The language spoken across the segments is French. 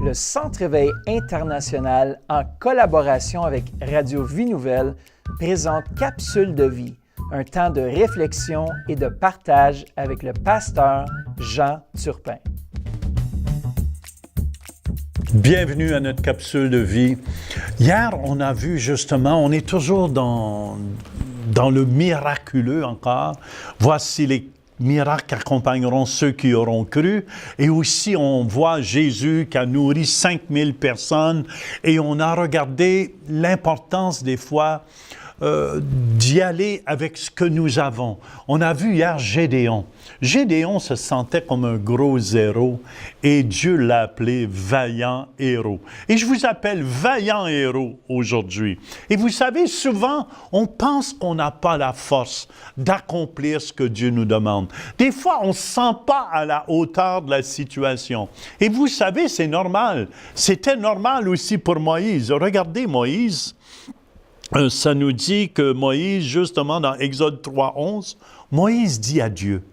le Centre Éveil International, en collaboration avec Radio Vie Nouvelle, présente Capsule de vie, un temps de réflexion et de partage avec le pasteur Jean Turpin. Bienvenue à notre capsule de vie. Hier, on a vu justement, on est toujours dans le miraculeux encore. Voici les miracles accompagneront ceux qui auront cru. Et aussi, on voit Jésus qui a nourri 5000 personnes. Et on a regardé l'importance des fois d'y aller avec ce que nous avons. On a vu hier Gédéon. Gédéon se sentait comme un gros héros et Dieu l'a appelé vaillant héros. Et je vous appelle vaillant héros aujourd'hui. Et vous savez, souvent, on pense qu'on n'a pas la force d'accomplir ce que Dieu nous demande. Des fois, on ne se sent pas à la hauteur de la situation. Et vous savez, c'est normal. C'était normal aussi pour Moïse. Regardez Moïse. Ça nous dit que Moïse, justement dans Exode 3:11, Moïse dit à Dieu,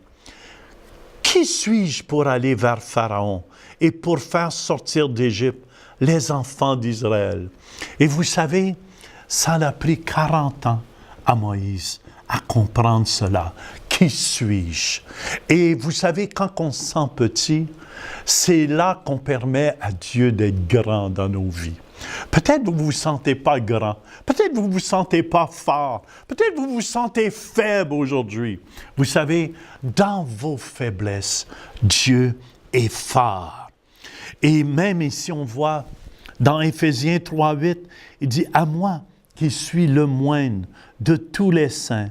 « Qui suis-je pour aller vers Pharaon et pour faire sortir d'Égypte les enfants d'Israël? » Et vous savez, ça a pris 40 ans à Moïse à comprendre cela. Qui suis-je? Et vous savez, quand on se sent petit, c'est là qu'on permet à Dieu d'être grand dans nos vies. Peut-être vous ne vous sentez pas grand, peut-être vous ne vous sentez pas fort, peut-être vous vous sentez faible aujourd'hui. Vous savez, dans vos faiblesses, Dieu est fort. Et même ici, on voit dans Éphésiens 3:8, il dit « À moi qui suis le moindre de tous les saints,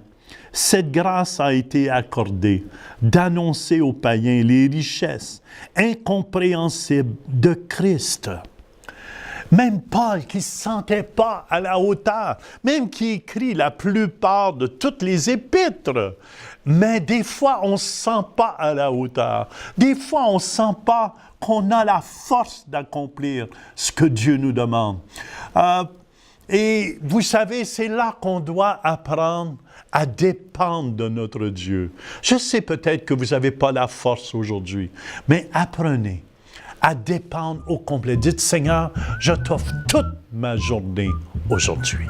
cette grâce a été accordée d'annoncer aux païens les richesses incompréhensibles de Christ. » Même Paul qui ne se sentait pas à la hauteur, même qui écrit la plupart de toutes les épîtres. Mais des fois, on ne se sent pas à la hauteur. Des fois, on ne sent pas qu'on a la force d'accomplir ce que Dieu nous demande. Et vous savez, c'est là qu'on doit apprendre à dépendre de notre Dieu. Je sais peut-être que vous n'avez pas la force aujourd'hui, mais apprenez à dépendre au complet. Dites, Seigneur, je t'offre toute ma journée aujourd'hui.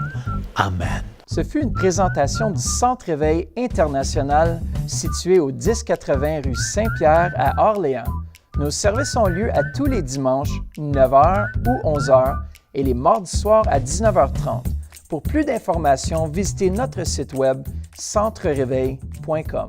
Amen. Ce fut une présentation du Centre Éveil International situé au 1080 rue Saint-Pierre à Orléans. Nos services ont lieu à tous les dimanches, 9h ou 11h, et les mardis soirs à 19h30. Pour plus d'informations, visitez notre site web centreréveil.com.